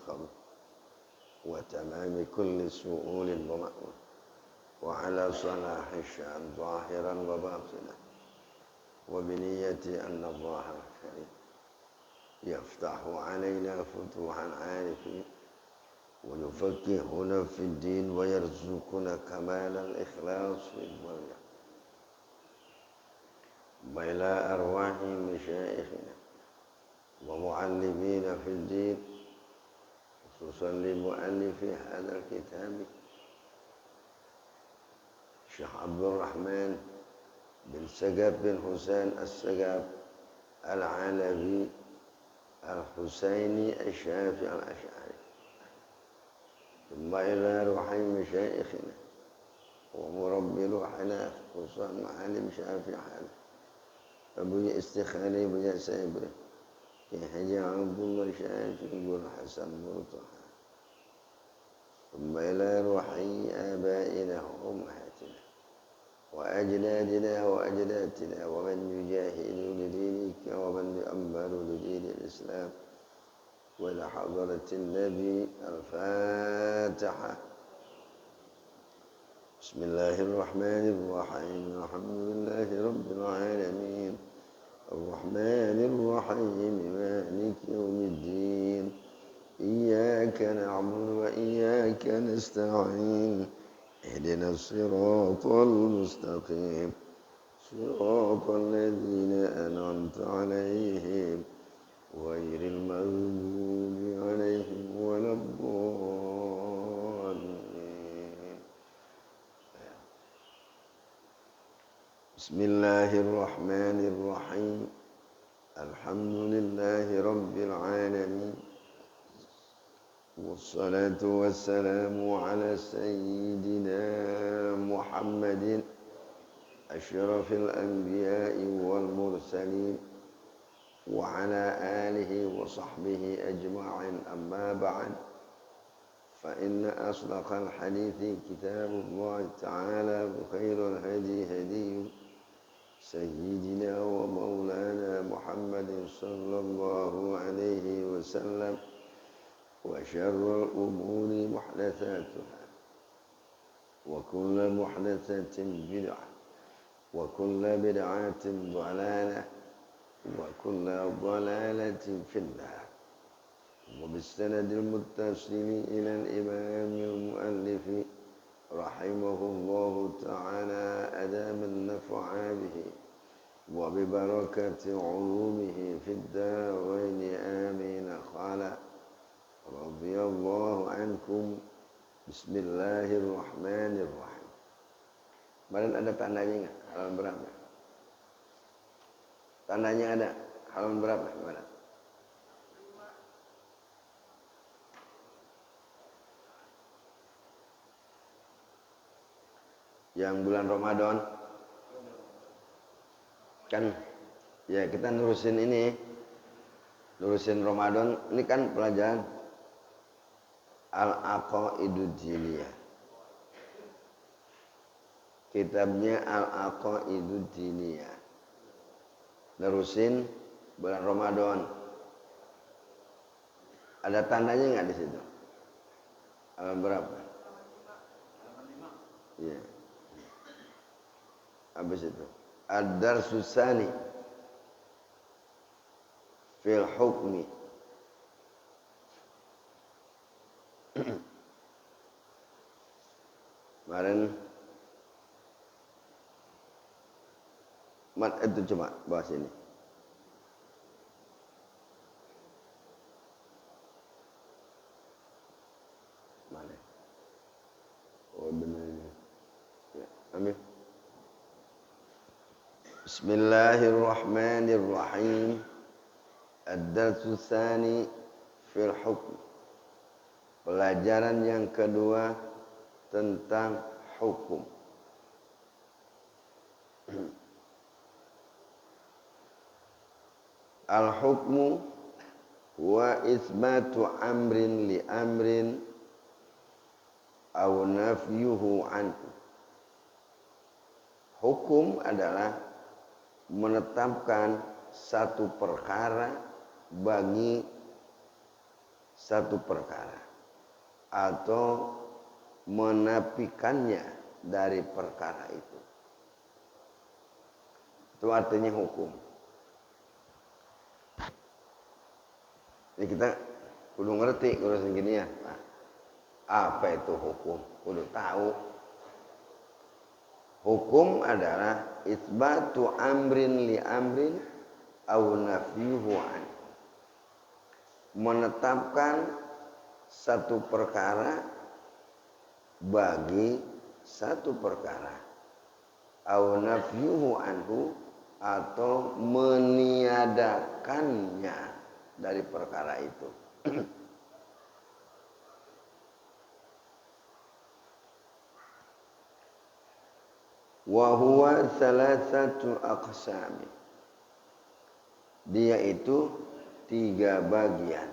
النقم وتمام كل سؤول ومأمون وعلى صلاح الشأن ظاهرا وباطنا وبنية أن الله الكريم يفتح علينا فتوح العارفين ويفقهنا في الدين ويرزقنا كمال الإخلاص واليقين وإلى أرواح مشايخنا ومعلمين في الدين خصوصا لمؤلف هذا الكتاب الشيخ عبد الرحمن بن سقف بن حسين السقف العلوي الحسيني الشافعي الأشعري ثم إلى روحي مشايخنا ومربي روحنا خصوصا معالم شافعي أبوي استخاري أبوي سيبري كي حجي عبد الله شافعي يقول حسن مرتضى ثم إلى روحي آبائنا وأمهاتنا وأجدادنا وأجدادنا ومن يجاهد لدينك ومن يؤمر لدين الإسلام وإلى حضرة النبي الفاتحة. بسم الله الرحمن الرحيم الحمد لله رب العالمين الرحمن الرحيم مالك يوم الدين إياك نعبد وإياك نستعين اهدنا الصراط المستقيم صراط الذين أنعمت عليهم غير المغضوب عليهم ولا الضالين. بسم الله الرحمن الرحيم الحمد لله رب العالمين والصلاة والسلام على سيدنا محمد أشرف الأنبياء والمرسلين وعلى آله وصحبه أجمعين. أما بعد فإن أصدق الحديث كتاب الله تعالى وخير الهدي هدي سيدنا ومولانا محمد صلى الله عليه وسلم وشر الأمور محدثاتها وكل محدثة بدعة وكل بدعة ضلالة وكل ضلالة في النار. وبالسند المتصل إلى الإمام المؤلف رحمه الله تعالى أدام النفع به وببركة علومه في الدارين آمين. قال رضي الله عنكم بسم الله الرحمن الرحيم. Kemarin ada tandanya nggak? Halaman berapa? Tandanya ada. Halaman berapa? Gimana? Yang bulan Ramadan kan ya kita nurusin ini, nurusin Ramadan ini kan pelajaran Al-Aqaidud Diniyah, kitabnya Al-Aqaidud Diniyah, nerusin bulan Ramadan. Ada tandanya nggak di situ? Halaman berapa? Iya. Habis itu Ad-Darsus Tsani fil hukmi. Kemarin mat itu coba bahas ini. Mana? Oh benar ini. Ya, ambil. Bismillahirrahmanirrahim. Ad-Darsus Tsani fil hukm. Pelajaran yang kedua tentang hukum. Al-hukmu wa isbatu amrin li amrin aw nafyuhu anhu. Hukum adalah menetapkan satu perkara bagi satu perkara atau menafikannya dari perkara itu. Itu artinya hukum. Ini kita kudu ngerti urusan gini ya. Nah, apa itu hukum? Kudu tahu. Hukum adalah isbatu amrin li amrin au nafyuhu an. Menetapkan satu perkara bagi satu perkara au nafyuhu anhu atau meniadakannya dari perkara itu. Wa huwa salasatu aqsami. Dia itu 3 bagian.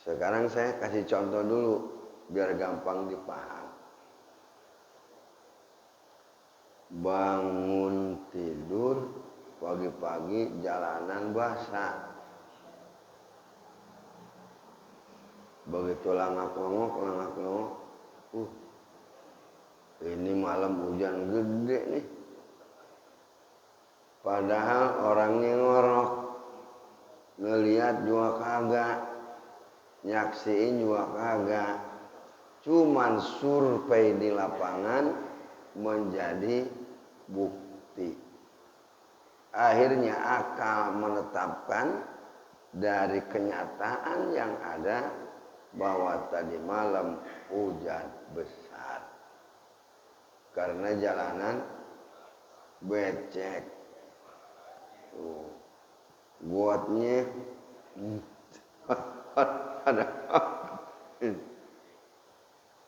Sekarang saya kasih contoh dulu biar gampang dipaham. Bangun tidur pagi-pagi jalanan basah. Begitu langak-langok, ini malam hujan gede nih. Padahal orangnya ngorok, ngelihat juga kagak, nyaksiin juga kagak. Cuman survei di lapangan menjadi bukti. Akhirnya akal menetapkan dari kenyataan yang ada bahwa tadi malam hujan besar. Karena jalanan becek. Buatnya ada.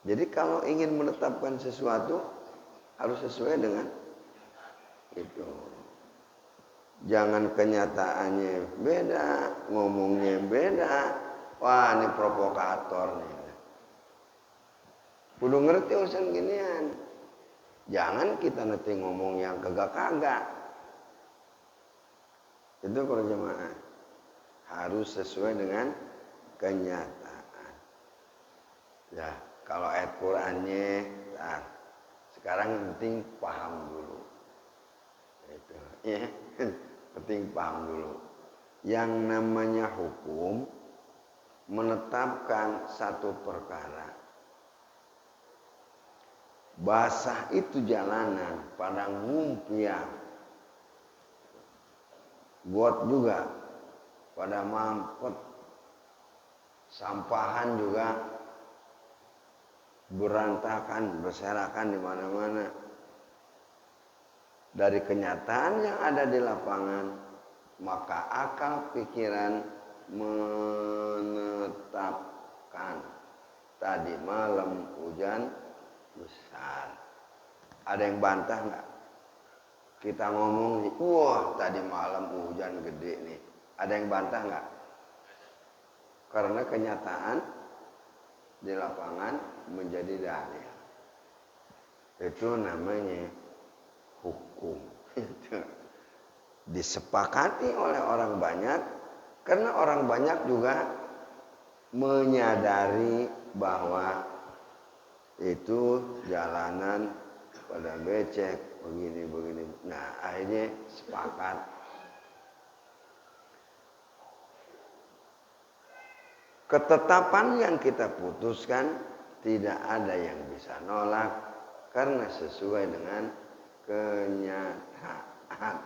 Jadi kalau ingin menetapkan sesuatu harus sesuai dengan itu. Jangan kenyataannya beda, ngomongnya beda. Wah, ini provokator nih. Kudu ngerti urusan ginian. Jangan kita nanti ngomong yang kagak-kagak. Itu para jemaah. Harus sesuai dengan kenyataan. Ya, kalau ayat Qur'annya, nah, sekarang penting paham dulu. Itu, ya, penting paham dulu. Yang namanya hukum menetapkan satu perkara. Basah itu jalanan, padang ngumpiang. Got juga pada mampet. Sampahan juga berantakan, berserakan di mana-mana. Dari kenyataan yang ada di lapangan, maka akal pikiran menetapkan tadi malam hujan besar. Ada yang bantah nggak? Kita ngomong nih, wah tadi malam hujan gede nih. Ada yang bantah nggak? Karena kenyataan di lapangan menjadi dalil. Itu namanya hukum. Disepakati oleh orang banyak, karena orang banyak juga menyadari bahwa itu jalanan pada becek begini. Nah, akhirnya sepakat. Ketetapan yang kita putuskan tidak ada yang bisa nolak karena sesuai dengan kenyataan.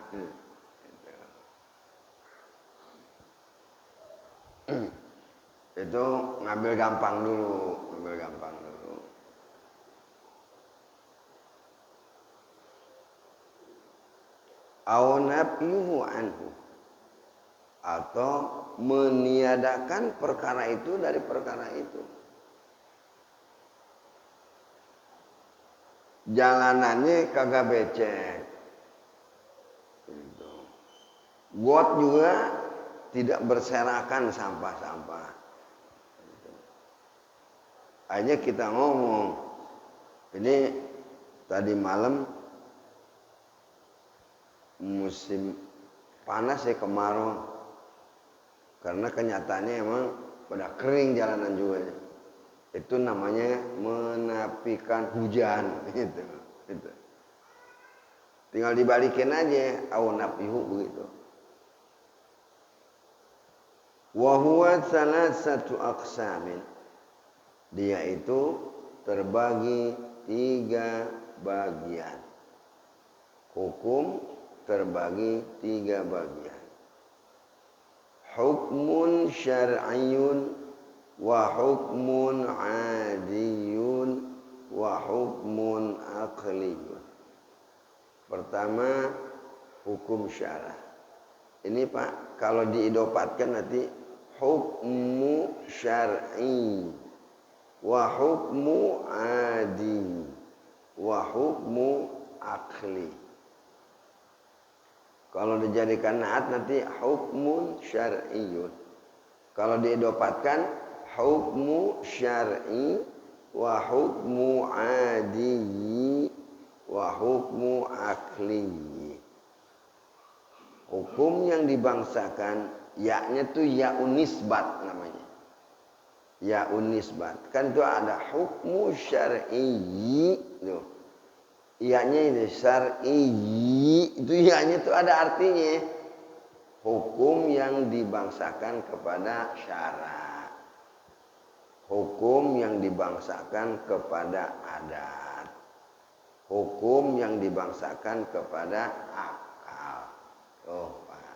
Itu ngambil gampang dulu. Au nafyuhu anhu, atau meniadakan perkara itu dari perkara itu. Jalanannya kagak becek. Gitu. Got juga tidak berserakan sampah-sampah. Gitu. Akhirnya kita ngomong, ini tadi malam musim panas ya, kemarau Karena kenyataannya emang pada kering jalanan juga. Itu namanya menapikan hujan gitu. Gitu. Tinggal dibalikin aja awnapihu begitu. Wa huwa salasatu aqsamin. Dia itu terbagi 3 bagian. Hukum terbagi 3 bagian. Hukmun syar'iyyun wa hukmun 'adiyyun wa hukmun aqliyyun. Pertama, hukum syara'. Ini Pak, kalau diidopatkan nanti hukmu syar'i wa hukmu 'adi wa hukmu aqli. Kalau dijadikan naat nanti hukmun syar'iyyun. Kalau diidopatkan hukmu syar'i wa hukmu 'adi wa hukmu aqli. Hukum yang dibangsakan yaknya tuh ya'un nisbat namanya. Ya'un nisbat. Kan itu ada hukmu syar'i tuh. Iyanya ini syar'i itu iyanya itu ada artinya hukum yang dibangsakan kepada syara, hukum yang dibangsakan kepada adat, hukum yang dibangsakan kepada akal. Oh, Pak.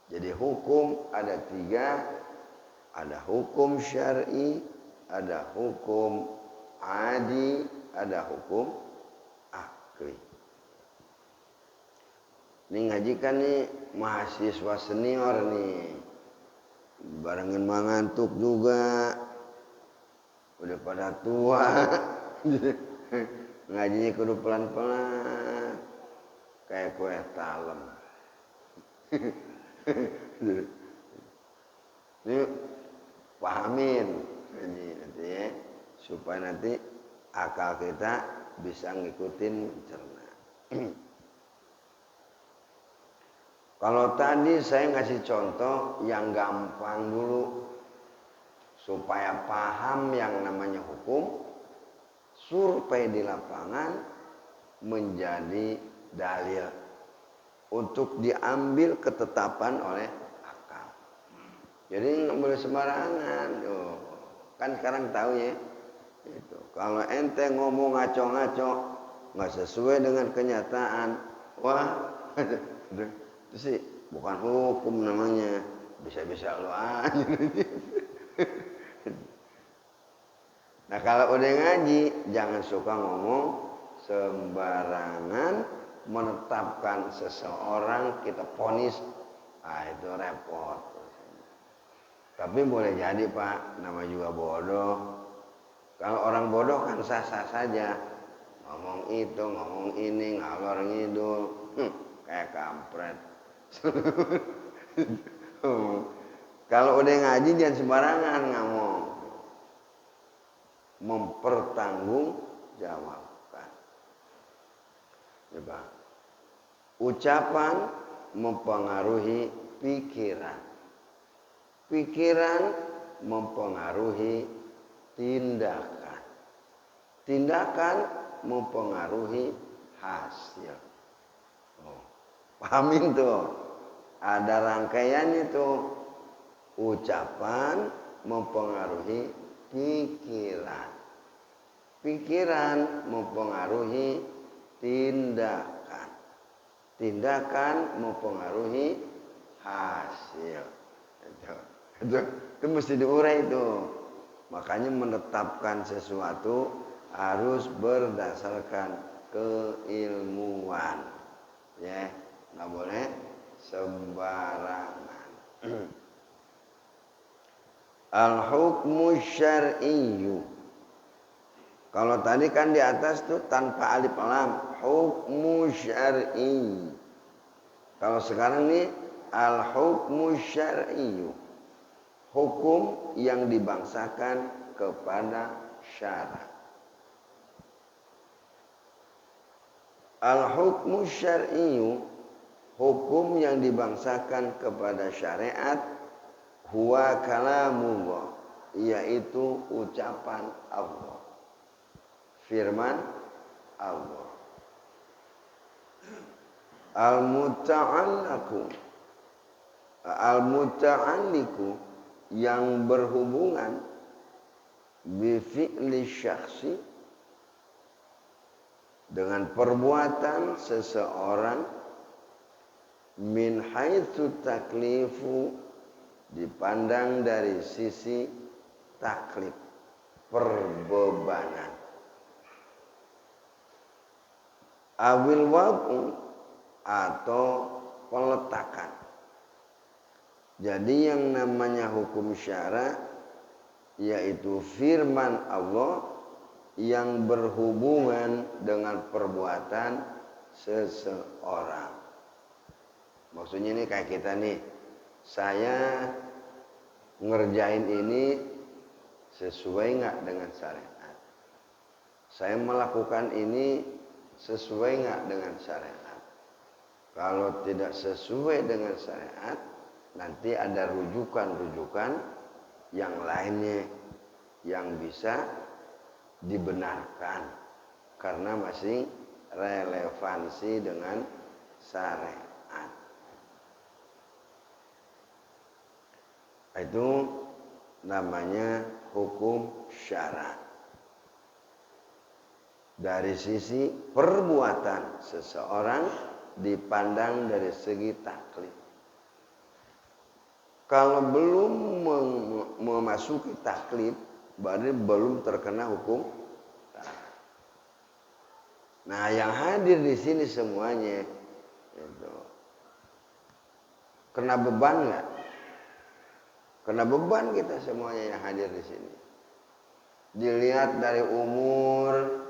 Jadi hukum ada 3, ada hukum syar'i, ada hukum adi, ada hukum akli. Ini ngaji kan nih mahasiswa senior nih. Barengan mengantuk juga. Udah pada tua. Ngajinya kudu pelan-pelan. Kayak kue talem. Ini pahamin nanti ya. Supaya nanti akal kita bisa ngikutin cerna. Kalau tadi saya ngasih contoh yang gampang dulu supaya paham yang namanya hukum, survei di lapangan menjadi dalil untuk diambil ketetapan oleh akal. Jadi nggak boleh sembarangan. Oh, kan sekarang tahu ya. Itu. Kalau ente ngomong ngaco-ngaco nggak sesuai dengan kenyataan, wah itu sih bukan hukum namanya, bisa-bisa lo aja. Nah kalau udah ngaji jangan suka ngomong sembarangan, menetapkan seseorang kita vonis, itu repot. Tapi boleh jadi Pak, nama juga bodoh. Kalau orang bodoh kan sah-sah saja. Ngomong itu, ngomong ini, ngalor ngidul. Kayak kampret. Kalau udah ngaji jangan sembarangan ngomong. Mempertanggungjawabkan. Coba. Ucapan mempengaruhi pikiran. Pikiran mempengaruhi tindakan. Tindakan mempengaruhi hasil. Oh, pahamin tuh. Ada rangkaiannya tuh. Ucapan mempengaruhi pikiran. Pikiran mempengaruhi tindakan. Tindakan mempengaruhi hasil. Itu mesti diurai itu. Makanya menetapkan sesuatu harus berdasarkan keilmuan. Ya, nggak boleh sembarangan. Al-hukmu syar'iyyu. Kalau tadi kan di atas tuh tanpa alif lam, hukmu syar'i. Kalau sekarang nih al-hukmu syar'iyyu. Hukum yang dibangsakan kepada syara'. Al-hukmu syar'iyyu, hukum yang dibangsakan kepada syariat, huwa kalamullah, yaitu ucapan Allah, firman Allah. Al-muta'alliku yang berhubungan bi fi'li syakhsi dengan perbuatan seseorang, min haitsu taklifu dipandang dari sisi taklif, perbebanan. Awil wad'u atau peletakan. Jadi yang namanya hukum syara yaitu firman Allah yang berhubungan dengan perbuatan seseorang. Maksudnya ini kayak kita nih, saya ngerjain ini sesuai nggak dengan syariat? Saya melakukan ini sesuai nggak dengan syariat? Kalau tidak sesuai dengan syariat, nanti ada rujukan-rujukan yang lainnya yang bisa dibenarkan karena masih relevansi dengan syariat. Itu namanya hukum syara. Dari sisi perbuatan seseorang dipandang dari segi taklif. Kalau belum memasuki taklif, berarti belum terkena hukum. Nah, yang hadir di sini semuanya itu kena beban nggak? Kena beban kita semuanya yang hadir di sini. Dilihat dari umur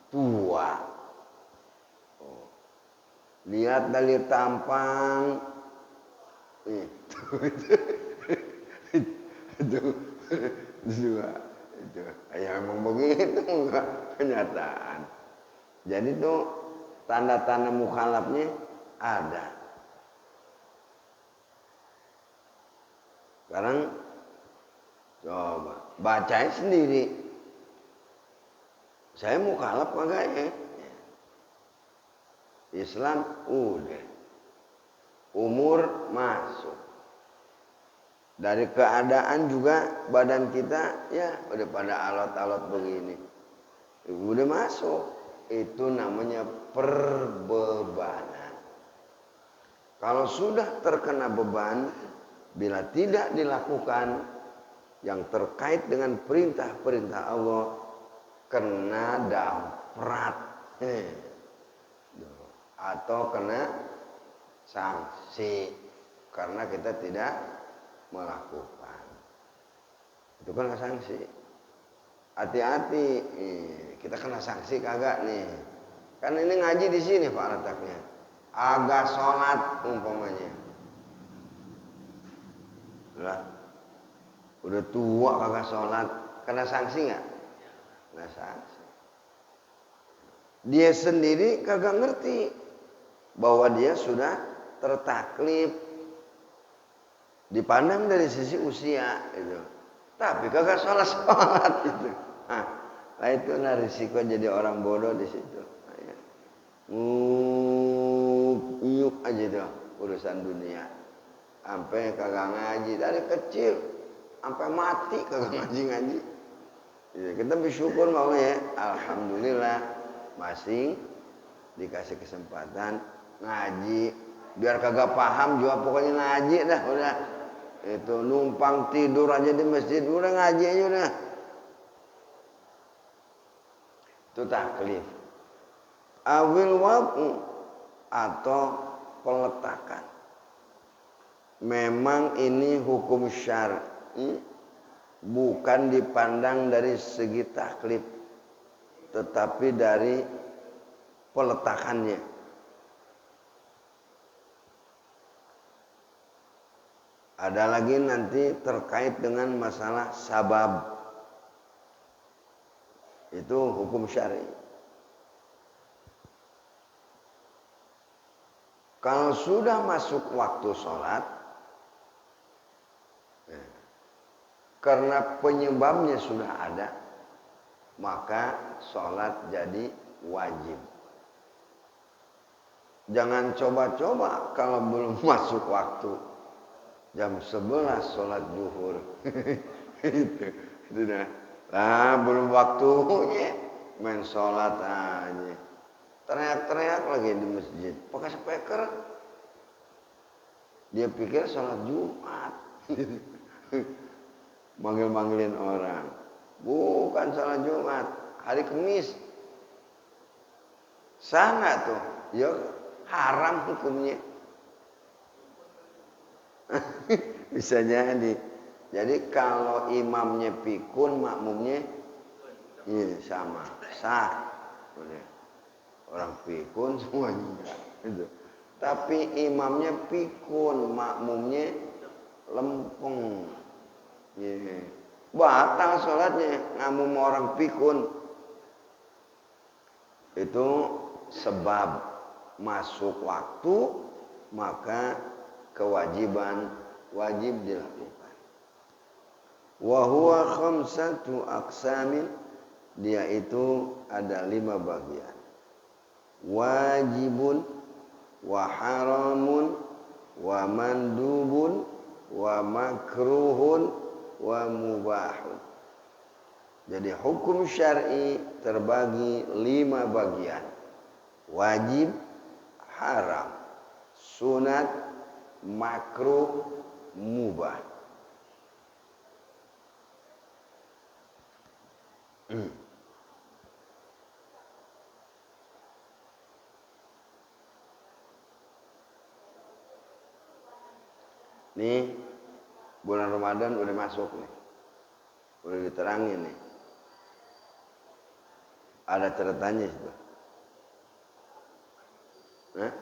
tua, lihat dari tampang, itu ya memang begitu, enggak kenyataan. Jadi tuh tanda-tanda mukhalafnya ada. Sekarang coba bacain sendiri. Saya mukhalaf kagak ya? Islam udah. Umur masuk. Dari keadaan juga badan kita ya udah pada alot-alot begini. Udah masuk. Itu namanya perbebanan. Kalau sudah terkena beban, bila tidak dilakukan yang terkait dengan perintah-perintah Allah, kena damprat atau kena sanksi karena kita tidak melakukan. Itu kan sanksi. Hati-hati, kita kena sanksi kagak nih? Kan ini ngaji di sini Pak letaknya. Agak sholat umpamanya. Lah, udah tua kagak sholat, kena sanksi nggak? Kena sanksi. Dia sendiri kagak ngerti bahwa dia sudah tertaklif, dipandang dari sisi usia itu. Tapi kagak sholat itu. Nah itu risiko jadi orang bodoh di situ. Yuk aja tuh urusan dunia. Sampai kagak ngaji dari kecil, sampai mati kagak ngaji. Ya, kita bersyukur bahwa ya, alhamdulillah masih dikasih kesempatan ngaji. Biar kagak paham juga pokoknya ngaji dah udah. Itu numpang tidur aja di masjid udah ngaji aja udah. Itu taklif. Awil wad'u atau peletakan. Memang ini hukum syar'i, bukan dipandang dari segi taklif, tetapi dari peletakannya. Ada lagi nanti terkait dengan masalah sabab. Itu hukum syar'i. Kalau sudah masuk waktu sholat, karena penyebabnya sudah ada, maka sholat jadi wajib. Jangan coba-coba kalau belum masuk waktu. Jam 11 sholat zuhur. Itu dah. Lah belum waktunya main sholat aja. Teriak-teriak lagi di masjid. Pakai speaker. Dia pikir sholat Jumat. Manggil-manggilin orang. Bukan sholat Jumat. Hari Kamis. Sah nggak tuh? Ya haram hukumnya. Bisa jadi. Jadi kalau imamnya pikun, makmumnya iya sama. Sah. Boleh. Orang pikun semuanya enggak. Gitu. Tapi imamnya pikun, makmumnya lempeng. Yeah. Batal sholatnya, ngamum orang pikun. Itu sebab masuk waktu, maka kewajiban wajib dilakukan. Wa huwa khamsatu aqsamin, dia itu ada 5 bagian. Wajibun wa haramun wa mandubun wa makruhun wa mubahun. Jadi hukum syar'i terbagi 5 bagian. Wajib, haram, sunat, makruh, mubah. Nih bulan Ramadan udah masuk nih. Udah diterangin nih. Ada catatannya itu. Hah?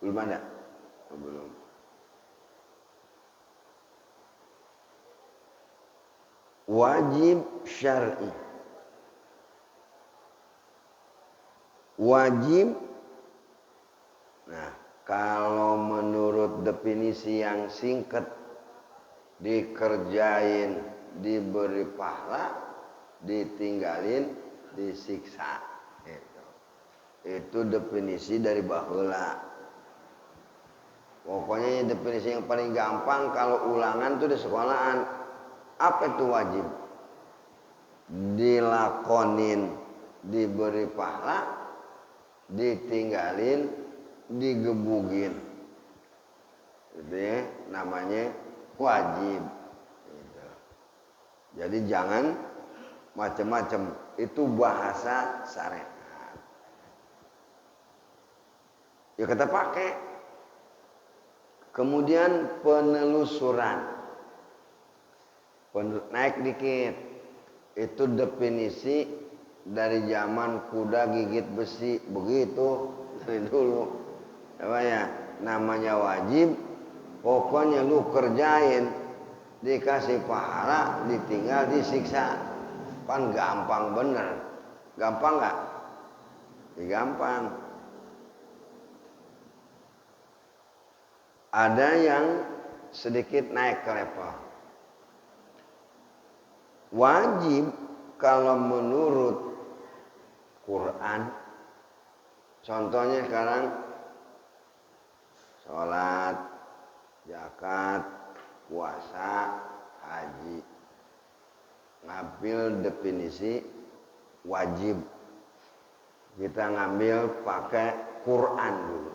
Belum ada? Oh, belum. Wajib syar'i. Wajib. Nah, kalau menurut definisi yang singkat, dikerjain, diberi pahala, ditinggalin, disiksa. Itu definisi dari baheula. Pokoknya definisi yang paling gampang kalau ulangan tuh di sekolahan. Apa itu wajib? Dilakonin, diberi pahala, ditinggalin, digebugin. Itu ya, namanya wajib. Gitu. Jadi jangan macam-macam. Itu bahasa syariat. Ya kita pakai. Kemudian penelusuran. Naik dikit. Itu definisi dari zaman kuda gigit besi. Begitu dari dulu. Apa ya? Namanya wajib. Pokoknya lu kerjain. Dikasih pahala, ditinggal, disiksa. Kan gampang bener. Gampang gak? Ya gampang. Ada yang sedikit naik ke level. Wajib kalau menurut Quran, contohnya sekarang sholat, zakat, puasa, haji. Ngambil definisi wajib. Kita ngambil pakai Quran dulu.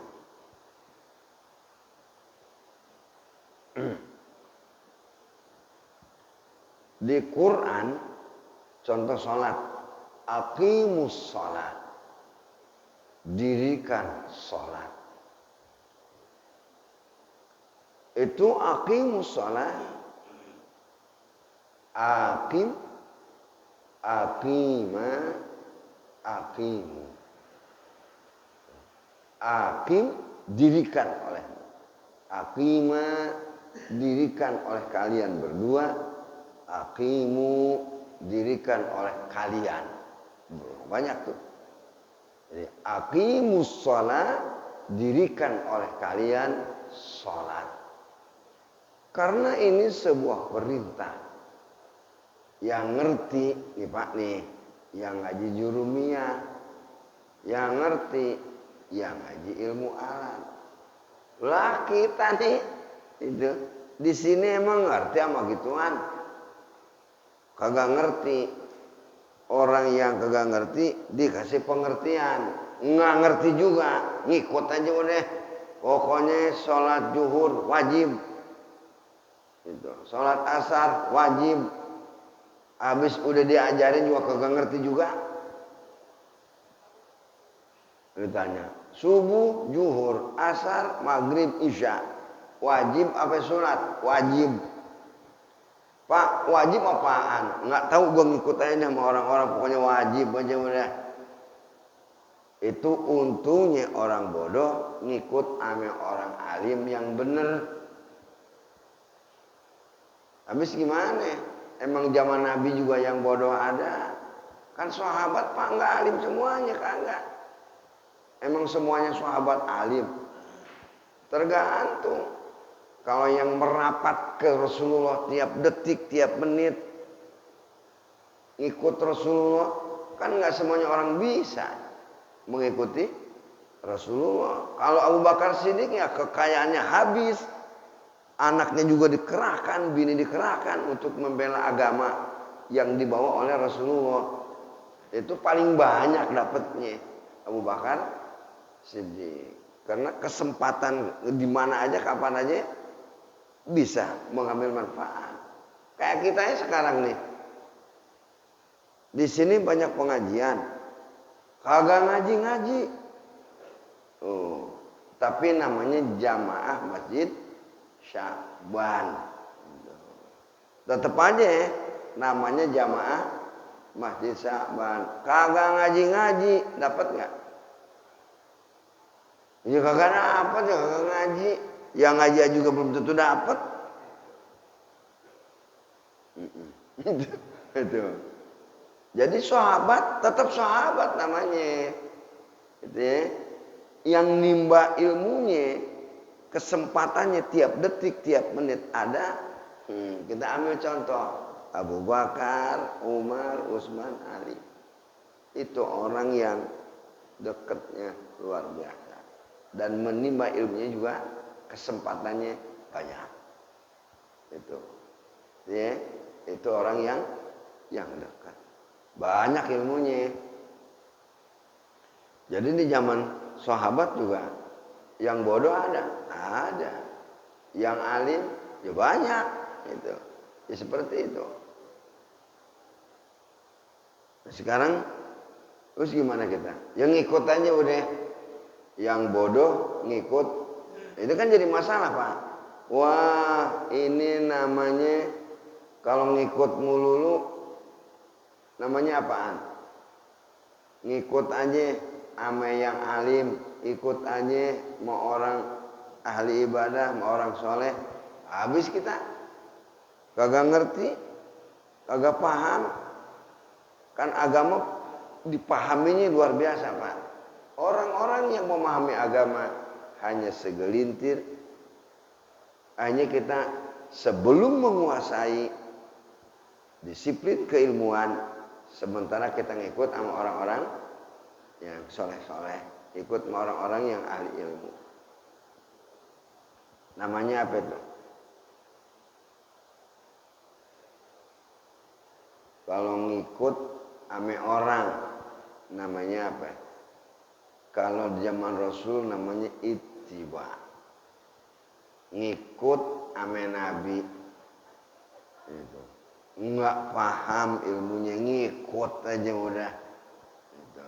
Di Quran, contoh sholat, aqimus sholat, dirikan sholat. Itu aqimus sholat, aqim, aqima, aqimu. Aqim, dirikan oleh. Aqima, dirikan oleh kalian berdua. Aqimu, dirikan oleh kalian. Banyak tuh. Jadi aqimus sholat, dirikan oleh kalian sholat. Karena ini sebuah perintah. yang ngerti nih Pak nih, yang ngaji jurumiyah, yang ngerti, yang ngaji ilmu alat. Lah kita nih itu di sini emang ngerti sama gituan? Kagak ngerti. Orang yang kagak ngerti dikasih pengertian, nggak ngerti juga, ngikut aja udah. Pokoknya sholat zuhur wajib, itu sholat asar wajib. Habis udah diajarin juga kagak ngerti juga. Ditanya, subuh, zuhur, asar, maghrib, isya, wajib apa sholat? Wajib. Pak, wajib apaan? Nggak tahu, gue ngikut aja sama orang-orang, pokoknya wajib aja udah. Itu untungnya orang bodoh ngikut sama orang alim yang bener. Habis gimana? Emang zaman Nabi juga yang bodoh ada? Kan sahabat Pak nggak alim semuanya, kagak. Emang semuanya sahabat alim? Tergantung. Kalau yang merapat ke Rasulullah tiap detik, tiap menit, ikut Rasulullah, kan nggak semuanya orang bisa mengikuti Rasulullah. Kalau Abu Bakar Siddiq ya kekayaannya habis, anaknya juga dikerahkan, bini dikerahkan untuk membela agama yang dibawa oleh Rasulullah. Itu paling banyak dapatnya Abu Bakar Siddiq. Karena kesempatan di mana aja, kapan aja bisa mengambil manfaat. Kayak kita ya sekarang nih. Di sini banyak pengajian. Kagak ngaji-ngaji. Oh, tapi namanya jamaah Masjid Sya'ban. Tetap aja namanya jamaah Masjid Sya'ban. Kagak ngaji-ngaji, dapat nggak? Ya kagak dapat, ya kagak ngaji. Yang ngaji juga belum tentu dapat. Itu. Jadi sahabat tetap sahabat namanya. Gitu ya. Yang nimba ilmunya, kesempatannya tiap detik, tiap menit ada. Kita ambil contoh Abu Bakar, Umar, Utsman, Ali. Itu orang yang dekatnya luar biasa dan menimba ilmunya juga kesempatannya banyak. Itu, ya, itu orang yang dekat, banyak ilmunya. Jadi di zaman sahabat juga yang bodoh ada, yang alim ya banyak, itu, ya seperti itu. Sekarang terus gimana kita? Yang ngikut aja udah, yang bodoh ngikut. Itu kan jadi masalah Pak. Wah ini namanya kalau ngikut mululu namanya apaan? Ngikut aja sama yang alim, ikut aja mau orang ahli ibadah, mau orang soleh. Habis kita kagak ngerti, kagak paham. Kan agama dipahaminya luar biasa Pak. Orang-orang yang memahami agama hanya segelintir. Hanya kita sebelum menguasai disiplin keilmuan, sementara kita ngikut sama orang-orang yang soleh-soleh, ikut sama orang-orang yang ahli ilmu. Namanya apa itu? Kalau ngikut sama orang namanya apa? Kalau di zaman Rasul namanya ittiba. Ngikut sama Nabi. Itu. Nggak paham ilmunya, ngikut aja udah. Itu.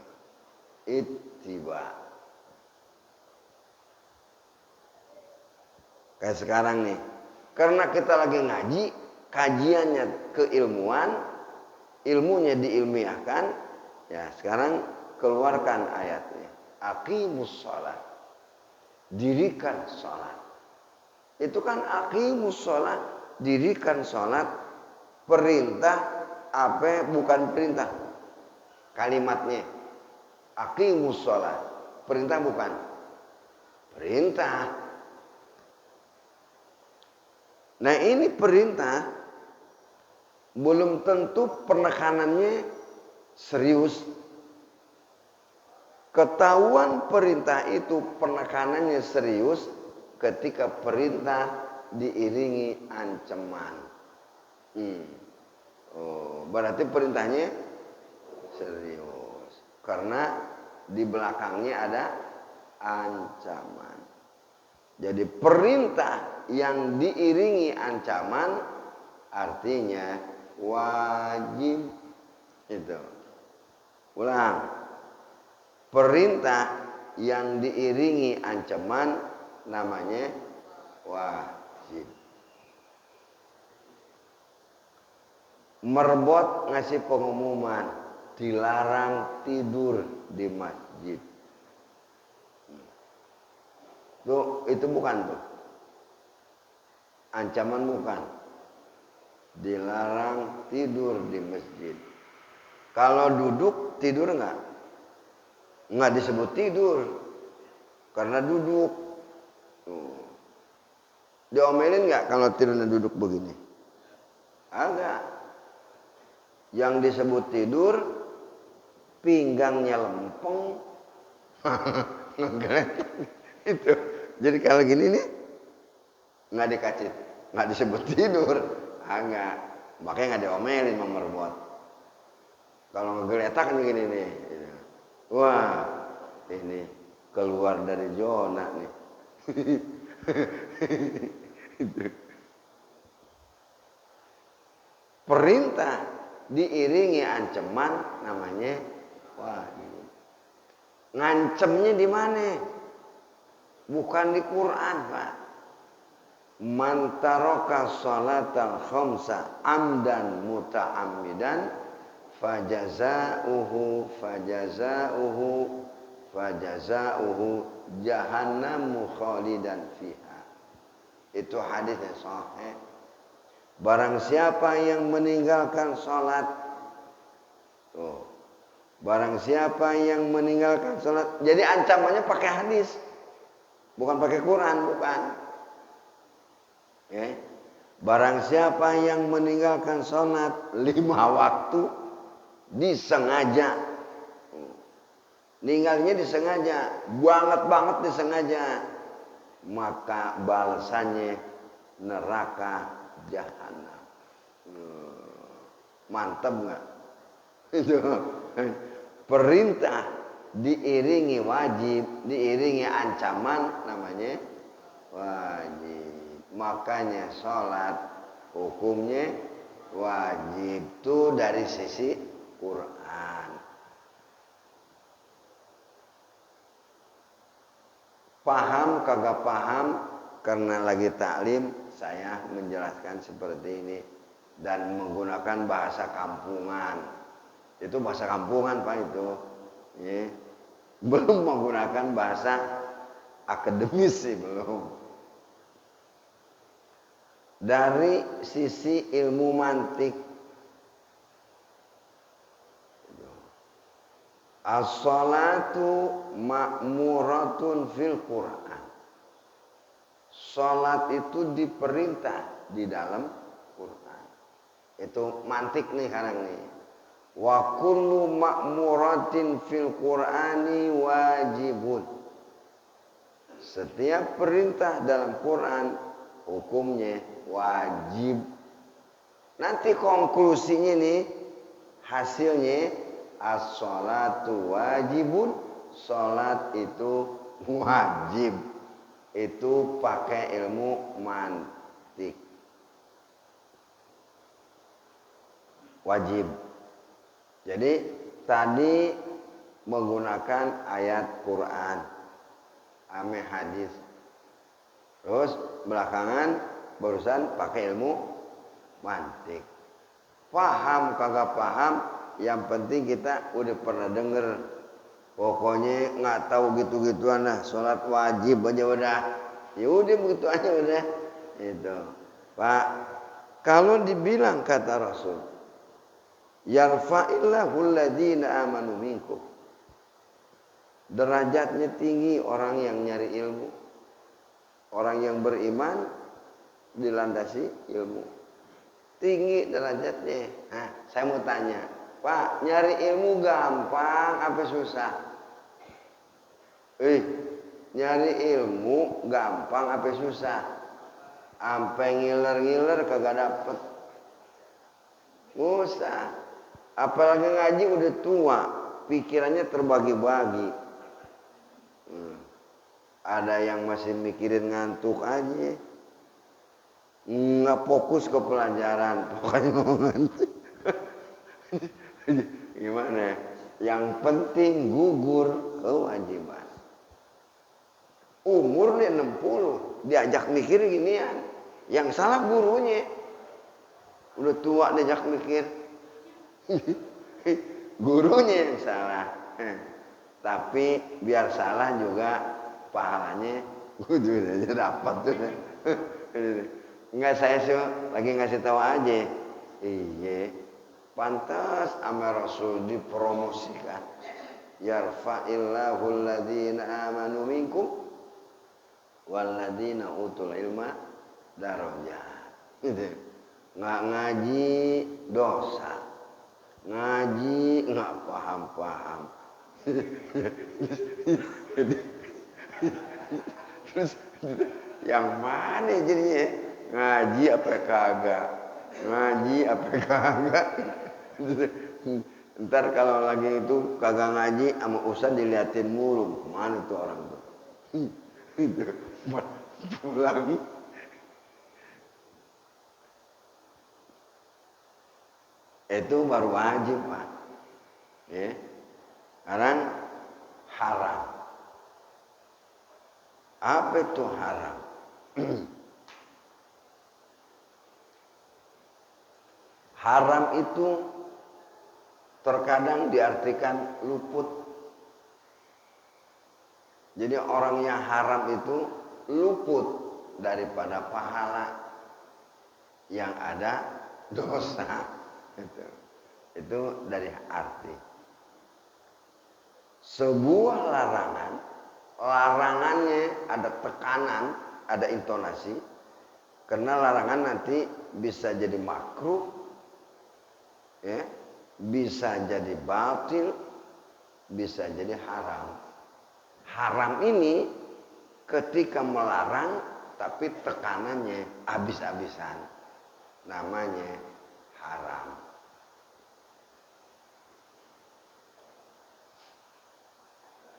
Ittiba. Kayak sekarang nih. Karena kita lagi ngaji, kajiannya keilmuan, ilmunya diilmiahkan, ya sekarang keluarkan ayatnya. Aqimus shalah. Dirikan salat. Itu kan aqimus shalah, dirikan salat, perintah apa bukan perintah. Kalimatnya aqimus shalah. Perintah bukan? Perintah. Nah, ini perintah belum tentu penekanannya serius. Ketahuan perintah itu penekanannya serius ketika perintah diiringi ancaman. Oh, berarti perintahnya serius. Karena di belakangnya ada ancaman. Jadi perintah yang diiringi ancaman artinya wajib. Itu. Ulang. Perintah yang diiringi ancaman namanya wajib. Merbot ngasih pengumuman dilarang tidur di masjid. Tuh, itu bukan tuh. Ancaman bukan. Dilarang tidur di masjid. Kalau duduk tidur enggak? Enggak disebut tidur. Karena duduk. Diomelin enggak kalau tidurnya duduk begini? Agak. Yang disebut tidur, pinggangnya lempeng. Itu. Jadi kalau gini nih, nggak dikacit, nggak disebut tidur. Enggak. Makanya nggak diomelin memerbot. Kalau ngegeletak kan begini nih. Wah, ini keluar dari zona nih. Perintah diiringi ancaman namanya wajib. Ngancemnya di mana? Bukan di Quran, Pak. Man taraka shalatal khamsa amdan muta'ammidan fajazauhu jahannamu khalidan fiha. Itu hadis yang sahih. Barang siapa yang meninggalkan salat, barang siapa yang meninggalkan salat, jadi ancamannya pakai hadis, bukan pakai Quran, bukan. Ya. Barang siapa yang meninggalkan salat 5 waktu disengaja, ninggalnya disengaja, banget disengaja, maka balasannya neraka jahanam. Mantap nggak? Itu perintah diiringi wajib, diiringi ancaman namanya wajib. Makanya sholat hukumnya wajib tuh dari sisi Quran. Paham kagak paham karena lagi taklim saya menjelaskan seperti ini dan menggunakan bahasa kampungan. Itu bahasa kampungan Pak itu. Ya. Belum menggunakan bahasa akademis sih belum. Dari sisi ilmu mantik, as-salatu ma'muratun fil Quran. Salat itu diperintah di dalam Quran. Itu mantik nih sekarang nih. Wa kullu ma'muratin fil Qur'ani wajibun. Setiap perintah dalam Quran hukumnya wajib. Nanti konklusinya nih, hasilnya as-salatu wajibun, salat itu wajib. Itu pakai ilmu mantik. Wajib. Jadi tadi menggunakan ayat Quran, ame hadis. Terus belakangan barusan pakai ilmu mantik. Paham kagak paham, yang penting kita udah pernah denger. Pokoknya nggak tahu gitu-gituan lah, sholat wajib aja udah. Ya udah begitu aja udah. Itu. Pak, kalau dibilang kata Rasul, yarfa'illahu alladhina amanu minkum. Derajatnya tinggi orang yang nyari ilmu. Orang yang beriman dilandasi ilmu. tinggi derajatnya. Nah, saya mau tanya, Pak, nyari ilmu gampang apa susah? Nyari ilmu gampang apa susah? Sampai ngiler-ngiler kagak dapet. Susah. Apalagi ngaji udah tua, pikirannya terbagi-bagi. Ada yang masih mikirin ngantuk aja, nggak fokus ke pelajaran, pokoknya mau ngantuk. Gimana? Yang penting gugur kewajiban. Umur nih 60, diajak mikir ginian. Yang salah gurunya. Udah tua diajak mikir. Gurunya yang salah. Tapi biar salah juga pahalanya kudu aja dapat tuh. Enggak, saya sih lagi ngasih tahu aja. Iya. Pantas sama Rasul dipromosikan. Yarfa'illahu alladhina amanu minkum walladhina utul ilma darajat. Gitu. Nggak ngaji dosa. Ngaji nggak paham-paham. Terus yang mana jadinya? Ngaji apa kagak? Ngaji apa kagak? Ntar kalau lagi itu kagak ngaji sama ustaz diliatin mulu. Mana tuh orang tuh? Pulang. Itu baru wajib, Pak. Ya. Sekarang haram. Apa itu haram? Haram itu terkadang diartikan luput. Jadi orang yang haram itu luput daripada pahala, yang ada dosa. Itu dari arti. Sebuah larangan, larangannya ada tekanan, ada intonasi, karena larangan nanti bisa jadi makruh, ya, bisa jadi batil, bisa jadi haram. Haram ini ketika melarang tapi tekanannya habis-habisan, namanya haram.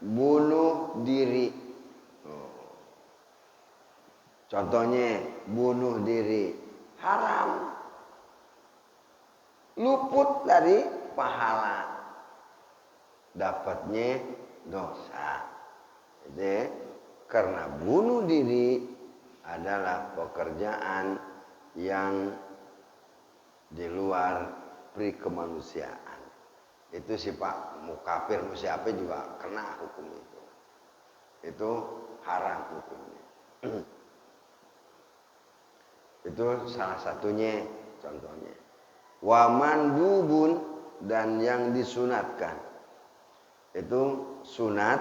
Bunuh diri. Contohnya bunuh diri haram. Luput dari pahala. Dapatnya dosa. Jadi karena bunuh diri adalah pekerjaan yang di luar pri kemanusiaan. Itu sih Pak, mau kafir mau siapa juga kena hukum itu. Itu haram hukumnya. Itu salah satunya contohnya. Wa mandubun, dan yang disunatkan. Itu sunat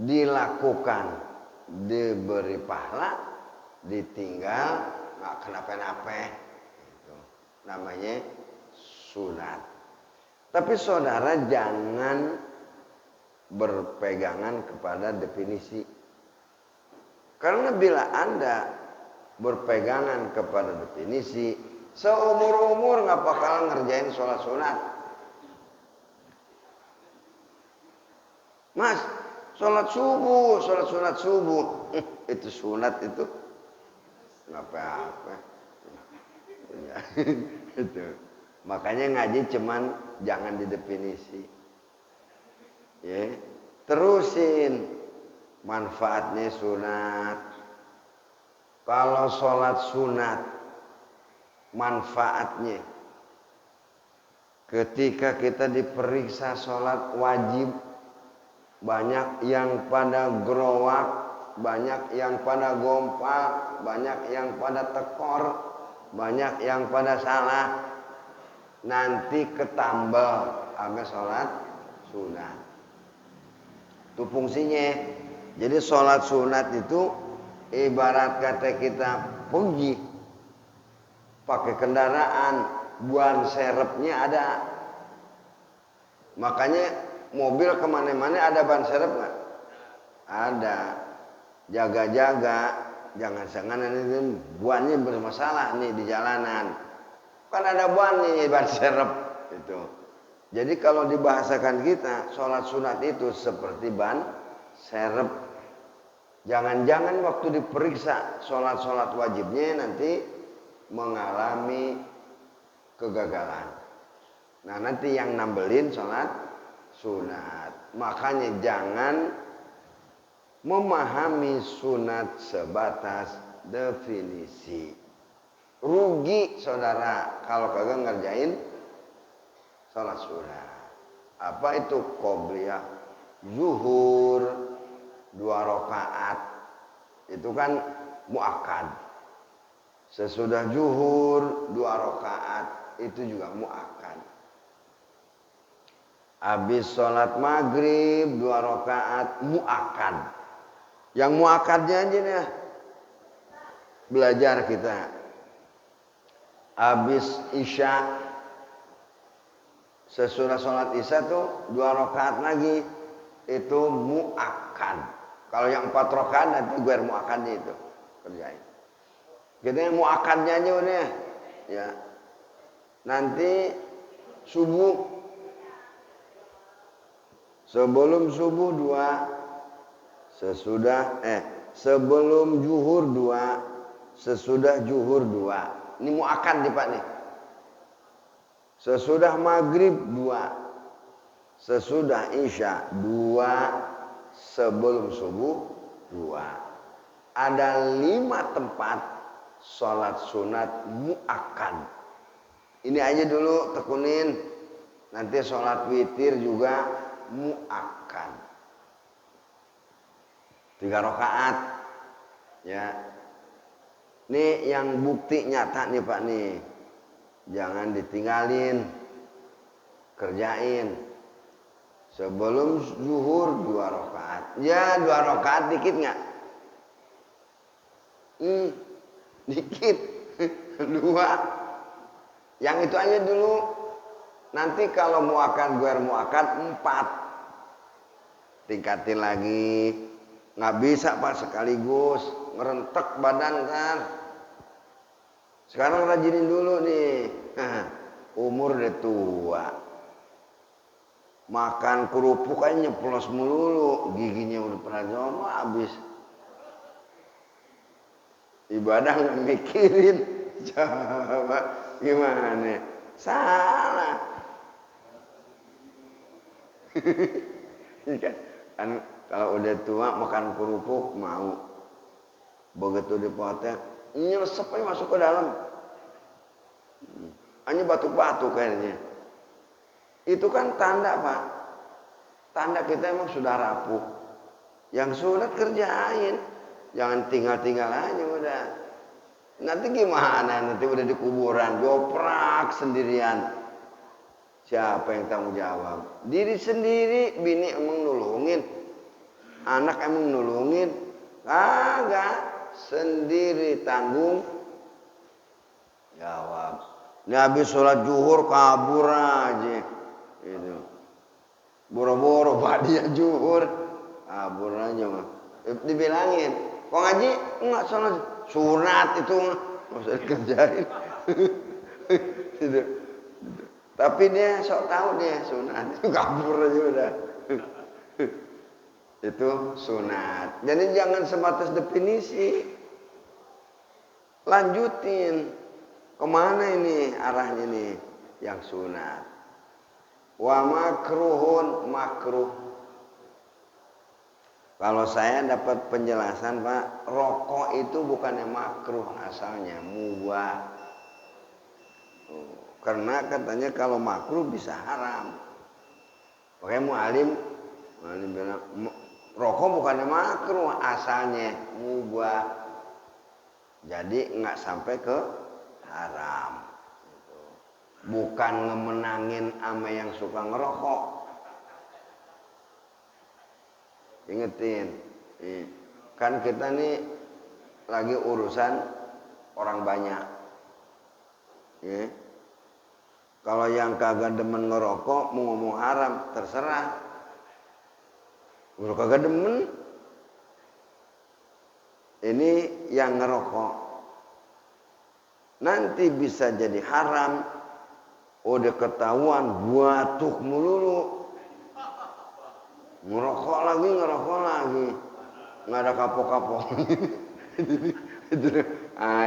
dilakukan, diberi pahala, ditinggal nggak kenapa-napa. Itu namanya sunat. Tapi saudara jangan berpegangan kepada definisi. Karena bila Anda berpegangan kepada definisi, seumur-umur nggak bakalan ngerjain sholat sunat. Mas, sholat sunat subuh. Itu sunat itu nggak apa-apa. Itu. Makanya ngaji cuman jangan didefinisi. Ya. Terusin manfaatnya sunat. Kalau sholat sunat manfaatnya ketika kita diperiksa sholat wajib, banyak yang pada gerowak, banyak yang pada gompak, banyak yang pada tekor, banyak yang pada salah. Nanti ketambal sama sholat sunat. Itu fungsinya. Jadi sholat sunat itu ibarat kata kita pergi pakai kendaraan, ban serepnya ada. Makanya mobil kemana-mana ada ban serep nggak? Ada. Jaga-jaga, jangan-jangan ini bannya bermasalah nih di jalanan. Kan ada ban nih, ban serep itu. Jadi kalau dibahasakan kita, sholat sunat itu seperti ban serep. Jangan-jangan waktu diperiksa sholat-sholat wajibnya nanti mengalami kegagalan. Nah nanti yang nambelin sholat sunat. Makanya jangan memahami sunat sebatas definisi. Rugi saudara kalau kagak ngerjain sholat sunat. Apa itu qobliyah? Zuhur 2 rakaat itu kan muakkad. Sesudah zuhur 2 rakaat itu juga muakkad. Habis sholat maghrib 2 rakaat muakkad. Yang muakkadnya aja nih belajar kita. Habis isya, sesudah sholat isya tuh 2 rakaat lagi itu muakkad. Kalau yang 4 rakaat nanti gue muakkadnya itu kerjain. Kita yang muakkadnya aja udah ya. Nanti subuh, sebelum subuh 2, sebelum zuhur 2, sesudah zuhur 2. Ini muakkad nih Pak nih. Sesudah maghrib 2, sesudah isya 2, sebelum subuh 2. Ada 5 tempat sholat sunat muakkad. Ini aja dulu tekunin. Nanti sholat witir juga muakkad. 3 rakaat. Ya. Ini yang bukti nyata nih Pak nih. Jangan ditinggalin. Kerjain. Sebelum zuhur 2 rakaat. Ya 2 rakaat dikit nggak? Dikit. 2. Yang itu aja dulu. Nanti kalau muakkad gue muakkad 4. Tingkatin lagi. Nggak bisa Pak sekaligus. Ngerentek badan kan. Sekarang rajinin dulu nih. Umur udah tua. Makan kerupuk aja nyeplos melulu. Giginya udah pernah nyoba habis. Ibadah nggak mikirin. Coba gimana? Salah. Kan kalau udah tua makan kerupuk mau. Begitu dipotek, nyelesep aja masuk ke dalam. Hanya batu-batu kayaknya. Itu kan tanda Pak. Tanda kita emang sudah rapuh. Yang sunat kerjain. Jangan tinggal-tinggal aja udah. Nanti gimana? Nanti udah di kuburan. Joprak sendirian. Siapa yang tanggung jawab? Diri sendiri. Bini emang nulungin. Anak emang nulungin. Kagak. Sendiri tanggung jawab. Ini habis sholat zuhur kabur aja. Itu. Boro-boro badiah zuhur. Kabur aja mah. Dibilangin. Kok ngaji? Enggak sholat. Sunat itu nggak usah dikerjain. Gitu. Tapi dia sok tahu dia sunat. Kabur aja udah. Itu sunat. Jadi jangan sebatas definisi. Lanjutin. Kemana ini arahnya nih? Yang sunat. Wa makruhun makruh. Kalau saya dapat penjelasan Pak, rokok itu bukannya makruh asalnya, mubah. Karena katanya kalau makruh bisa haram. Makanya mu'alim bilang, rokok bukannya makruh asalnya, mubah. Jadi nggak sampai ke haram. Bukan ngemenangin ama yang suka ngerokok. Ingetin, kan kita nih lagi urusan orang banyak. Ya. Kalau yang kagak demen ngerokok mau ngomong haram terserah. Kalau kagak demen, ini yang ngerokok nanti bisa jadi haram. Udah ketahuan batuk melulu, ngerokok lagi, nggak ada kapok-kapok.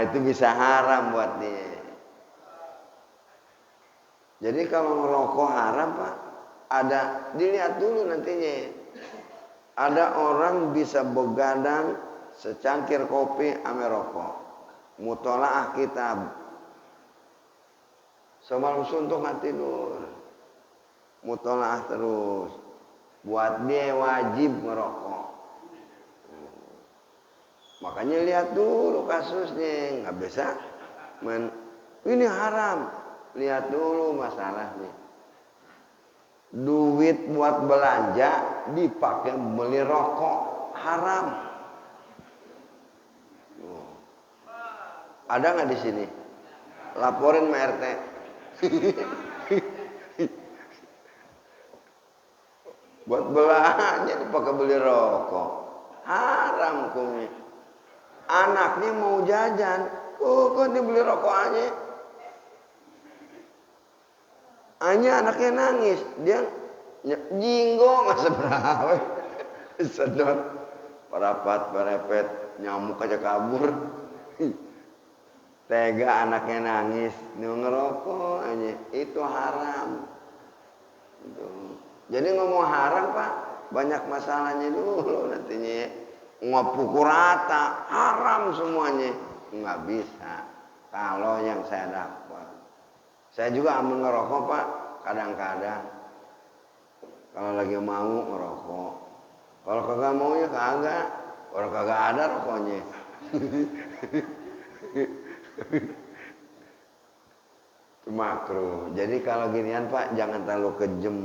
Itu bisa haram buat dia. Jadi kalau ngerokok haram Pak, ada dilihat dulu nantinya. Ada orang bisa begadang secangkir kopi ame rokok. Mutolaah kitab. Semalam suntuk nggak tidur. Mutolaah terus. Buat dia wajib ngerokok. Makanya lihat dulu kasusnya. Nggak bisa. Ini haram. Lihat dulu masalahnya. Duit buat belanja dipakai beli rokok haram. Ada nggak di sini? Laporin sama RT. Buat belanja dipakai beli rokok haram kumi. Anaknya mau jajan, kok dibeli rokok aja. Hanya anaknya nangis, dia jinggo nggak seberapa, sedot, perepet, nyamuk aja kabur. Tega anaknya nangis, ngerokok aja, itu haram. Jadi ngomong haram Pak, banyak masalahnya dulu nantinya. Ngepukul rata, haram semuanya, nggak bisa. Kalau yang saya dapat. Saya juga ambil ngerokok Pak, kadang-kadang. Kalau lagi mau ngerokok. Kalau kagak mau ya kagak. Orang kagak ada rokoknya. Itu makruh. Jadi kalau ginian Pak, jangan terlalu kejem.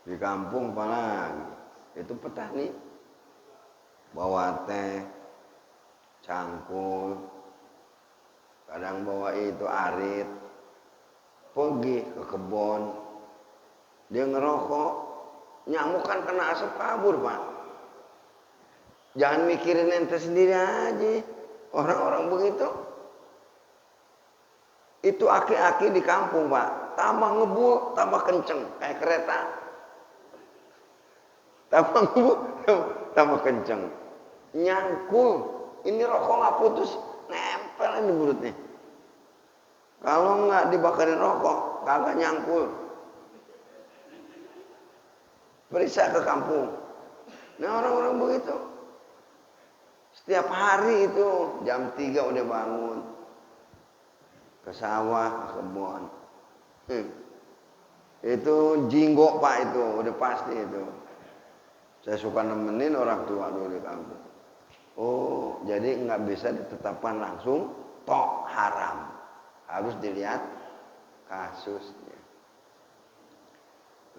Di kampung apalagi, itu petani. Bawa teh, cangkul, kadang bawa itu arit, pergi ke kebun, dia ngerokok, nyamuk kan kena asap kabur Pak. Jangan mikirin ente sendiri aja, orang-orang begitu. Itu aki-aki di kampung Pak, tambah ngebul, tambah kenceng, kayak kereta. Tambah ngebul, tambah kenceng. Nyangkul, ini rokok nggak putus, nempel di mulutnya. Kalau nggak dibakarin rokok, kagak nyangkul. Periksa ke kampung. Nah orang-orang begitu. Setiap hari itu jam 3 udah bangun. Ke sawah, ke kebun. Itu jinggo Pak itu, udah pasti itu. Saya suka nemenin orang tua dulu di kampung. Oh, jadi nggak bisa ditetapkan langsung tok haram. Harus dilihat kasusnya.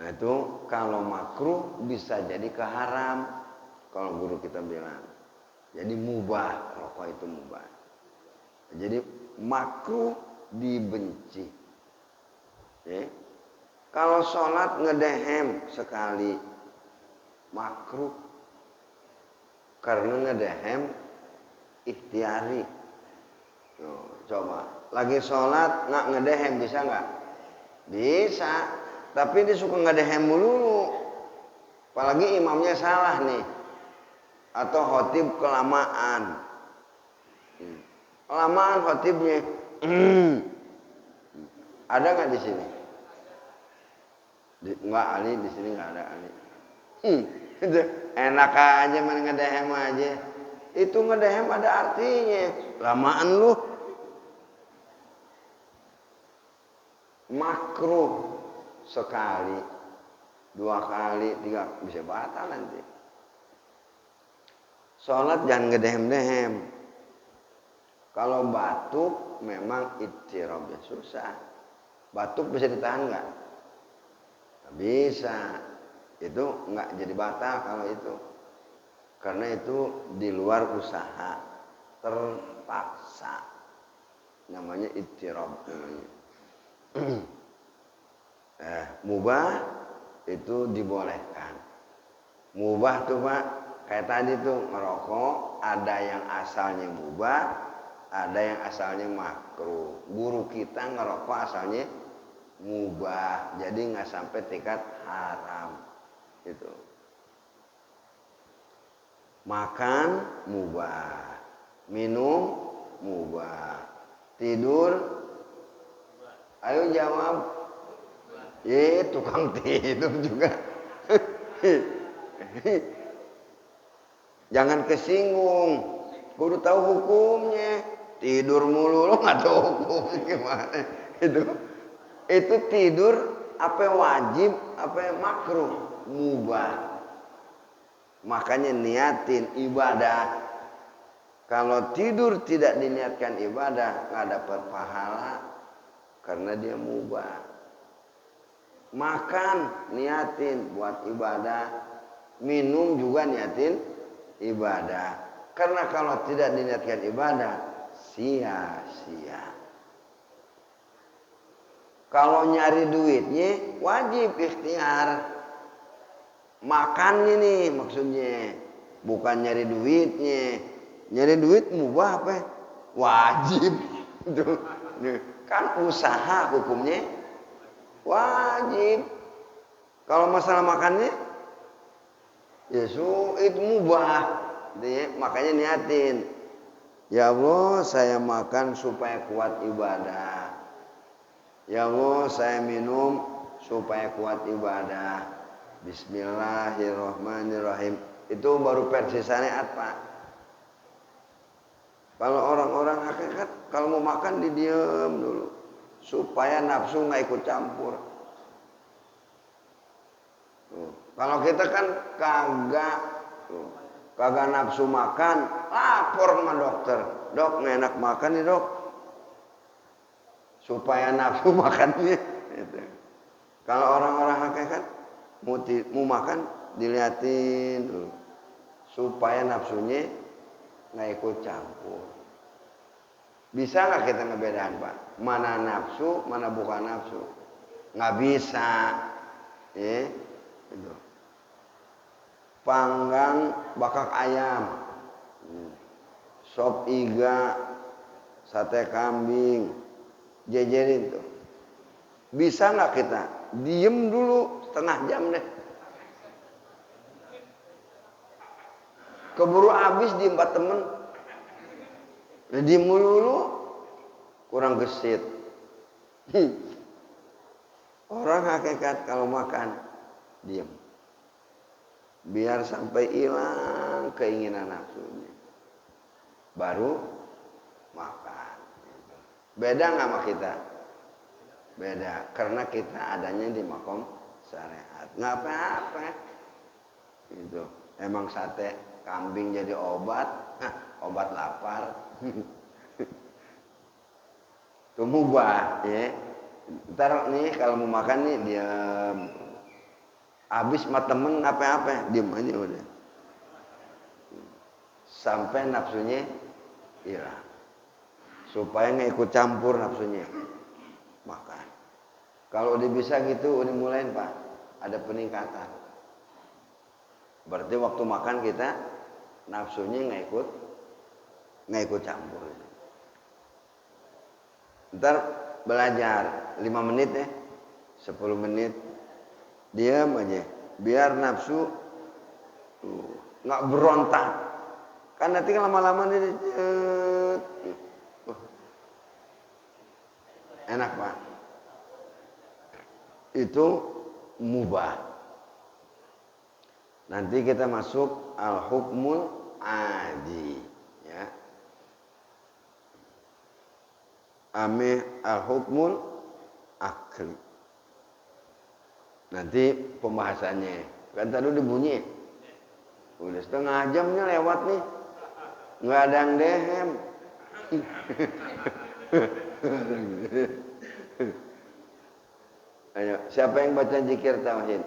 Nah itu kalau makruh bisa jadi keharam. Kalau guru kita bilang. Jadi mubah, rokok itu mubah. Jadi makruh dibenci. Ya. Kalau sholat ngedehem sekali makruh. Karena ngedehem ikhtiari. Coba, lagi sholat nggak ngedehem bisa nggak? Bisa, tapi dia suka ngedehem mulu. Apalagi imamnya salah nih, atau khotib kelamaan. Kelamaan khotibnya. Ada nggak di sini? Nggak Ali di sini nggak ada Ali. Enak aja main ngedehem aja. Itu ngedehem ada artinya. Lamaan lu. Makruh sekali, 2 kali, 3 bisa batal nanti. Sholat jangan ngedehem-dehem. Kalau batuk memang ittirabnya susah. Batuk bisa ditahan nggak? Bisa. Itu nggak jadi batal kalau itu. Karena itu di luar usaha, terpaksa. Namanya ittirab namanya. Mubah itu dibolehkan. Mubah tuh Pak, kayak tadi tuh ngerokok, ada yang asalnya mubah, ada yang asalnya makruh. Guru kita ngerokok asalnya mubah, jadi nggak sampai tingkat haram. Gitu. Makan mubah, minum mubah, tidur, ayo jawab. Tukang tidur juga. Jangan kesinggung, kudu tahu hukumnya. Tidur mulu lo nggak tahu hukumnya gimana. Itu tidur apa wajib, apa makruh, mubah. Makanya niatin ibadah. Kalau tidur tidak diniatkan ibadah, nggak dapat pahala karena dia mubah. Makan niatin buat ibadah, minum juga niatin ibadah. Karena kalau tidak diniatkan ibadah, sia-sia. Kalau nyari duitnya wajib ikhtiar. Makannya nih maksudnya, bukan nyari duitnya. Nyari duit mubah apa? Wajib. Kan usaha hukumnya wajib. Kalau masalah makannya, ya itu mubah. Makanya niatin. Ya Allah, saya makan supaya kuat ibadah. Ya Allah, saya minum supaya kuat ibadah. Bismillahirrahmanirrahim. Itu baru versi syariat Pak. Kalau orang-orang hakikat kalau mau makan didiam dulu supaya nafsu nggak ikut campur. Kalau kita kan kagak nafsu makan, lapor sama dokter. Dok, nggak enak makan nih dok. Supaya nafsu makannya. Kalau orang-orang hakikat mau makan diliatin dulu supaya nafsunya nggak ikut campur. Bisa nggak kita ngebedain Pak? Mana nafsu, mana bukan nafsu? Nggak bisa. Gitu. Panggang bakak ayam, sop iga, sate kambing, jejerin tuh. Bisa nggak kita diem dulu setengah jam deh? Keburu habis di 4 temen. Diem dulu, kurang gesit. Orang hakikat kalau makan diem, biar sampai hilang keinginan nafsunya, baru makan. Beda nggak sama kita? Beda, karena kita adanya di makom syariat. Nggak apa-apa. Itu emang sate kambing jadi obat, obat lapar. Itu mubah, ya. Ntar nih kalau mau makan nih diam. Habis sama temen apa-apa, diam aja udah. Sampai nafsunya hilang. Supaya nggak ikut campur nafsunya. Makan. Kalau udah bisa gitu, udah mulain Pak, ada peningkatan. Berarti waktu makan kita nafsunya nggak ikut campur. Ntar belajar 5 menit ya, 10 menit, diam aja, biar nafsu nggak berontak. Kan nanti lama-lama dia enak Pak. Itu mubah. Nanti kita masuk al-hukmul adi, ya. Al-hukmul akli. Nanti pembahasannya. Kan tadi udah bunyi. Udah setengah jamnya lewat nih. Nggak ada yang dehem. Ayo, siapa yang baca zikir tauhid?